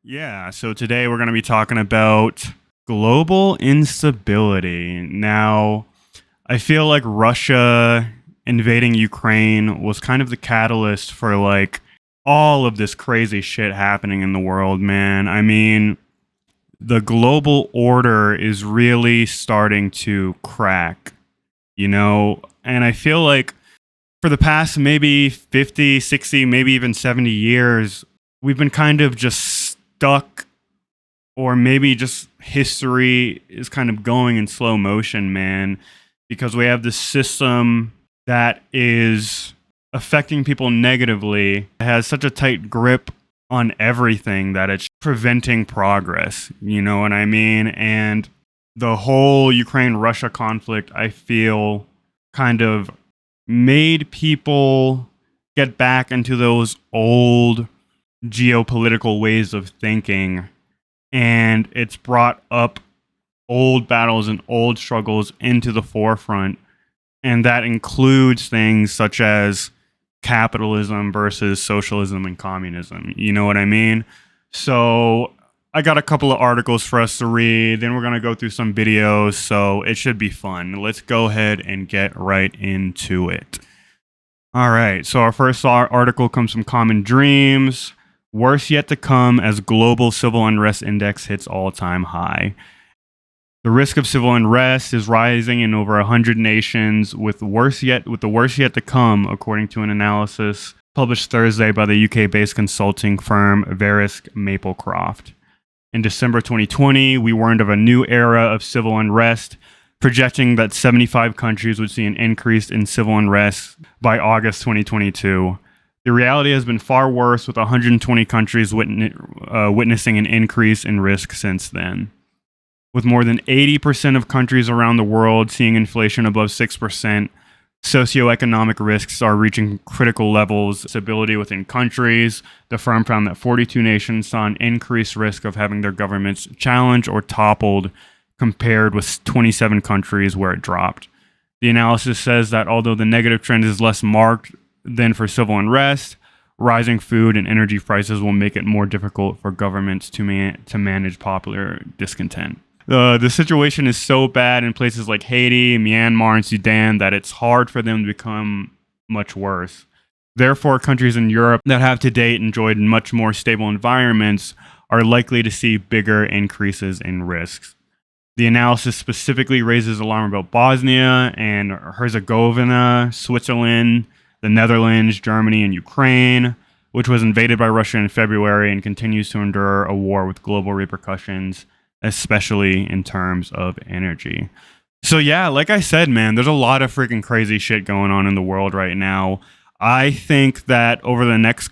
Yeah, so today we're going to be talking about global instability. Now, I feel like Russia invading Ukraine was kind of the catalyst for all of this crazy shit happening in the world, man. I mean, the global order is really starting to crack, and I feel like for the past maybe 50, 60, maybe even 70 years, we've been kind of just stuck, or maybe just history is kind of going in slow motion, man, because we have this system that is affecting people negatively. It has such a tight grip on everything that it's preventing progress. You know what I mean? And the whole Ukraine-Russia conflict, I feel, kind of made people get back into those old geopolitical ways of thinking, and it's brought up old battles and old struggles into the forefront, and that includes things such as capitalism versus socialism and communism. You know what I mean? So I got a couple of articles for us to read, then we're going to go through some videos, so it should be fun. Let's go ahead and get right into it. All right, so our first article comes from Common Dreams. Worse yet to come as global civil unrest index hits all-time high. The risk of civil unrest is rising in over 100 nations, with the worst yet to come, according to an analysis published Thursday by the UK-based consulting firm Verisk Maplecroft. In December 2020, we warned of a new era of civil unrest, projecting that 75 countries would see an increase in civil unrest by August 2022. The reality has been far worse, with 120 countries witnessing an increase in risk since then. With more than 80% of countries around the world seeing inflation above 6%, socioeconomic risks are reaching critical levels. Stability within countries, the firm found that 42 nations saw an increased risk of having their governments challenged or toppled, compared with 27 countries where it dropped. The analysis says that although the negative trend is less marked than for civil unrest, rising food and energy prices will make it more difficult for governments to manage popular discontent. The situation is so bad in places like Haiti, Myanmar, and Sudan that it's hard for them to become much worse. Therefore, countries in Europe that have to date enjoyed much more stable environments are likely to see bigger increases in risks. The analysis specifically raises alarm about Bosnia and Herzegovina, Switzerland, the Netherlands, Germany, and Ukraine, which was invaded by Russia in February and continues to endure a war with global repercussions, especially in terms of energy. So yeah, like I said, man, there's a lot of freaking crazy shit going on in the world right now. I think that over the next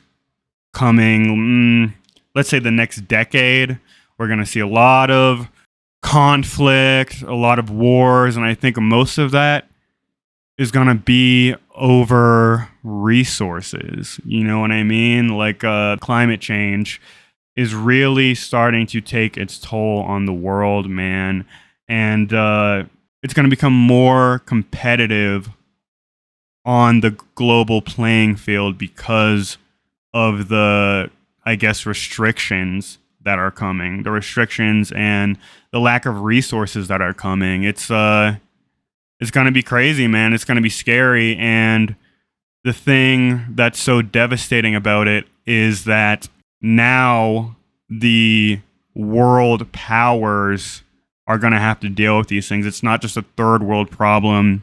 let's say the next decade, we're going to see a lot of conflict, a lot of wars, and I think most of that is going to be over resources. You know what I mean? Climate change is really starting to take its toll on the world, man. And it's going to become more competitive on the global playing field because of the, restrictions that are coming. The restrictions and the lack of resources that are coming. It's going to be crazy, man. It's going to be scary. And the thing that's so devastating about it is that now the world powers are going to have to deal with these things. It's not just a third world problem.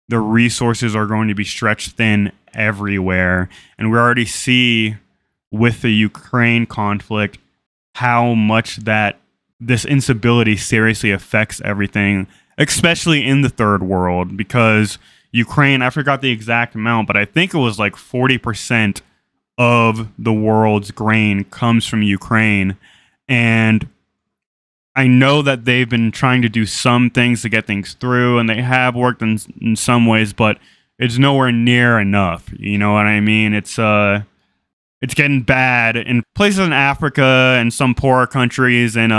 The resources are going to be stretched thin everywhere. And we already see with the Ukraine conflict how much that this instability seriously affects everything, especially in the third world, because Ukraine, I forgot the exact amount, but I think it was like 40% of the world's grain comes from Ukraine. And I know that they've been trying to do some things to get things through, and they have worked in some ways, but it's nowhere near enough. You know what I mean? It's getting bad in places in Africa and some poorer countries in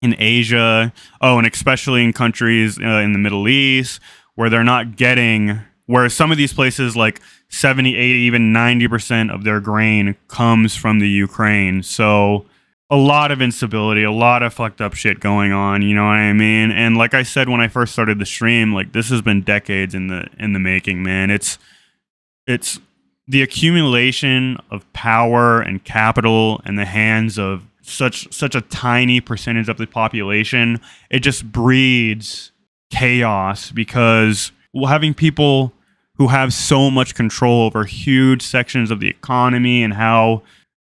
Asia. Oh, and especially in countries in the Middle East where they're not getting, where some of these places like 70, 80, even 90% of their grain comes from the Ukraine. So a lot of instability, a lot of fucked up shit going on, you know what I mean? And like I said when I first started the stream, like this has been decades in the making, man. It's the accumulation of power and capital in the hands of such a tiny percentage of the population. It just breeds chaos because having people who have so much control over huge sections of the economy and how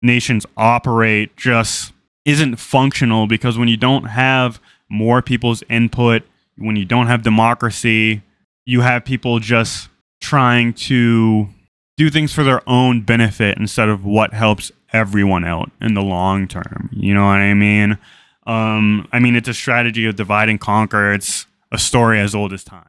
nations operate just isn't functional, because when you don't have more people's input, when you don't have democracy, you have people just trying to do things for their own benefit instead of what helps everyone out in the long term. You know what I mean? It's a strategy of divide and conquer. It's a story as old as time.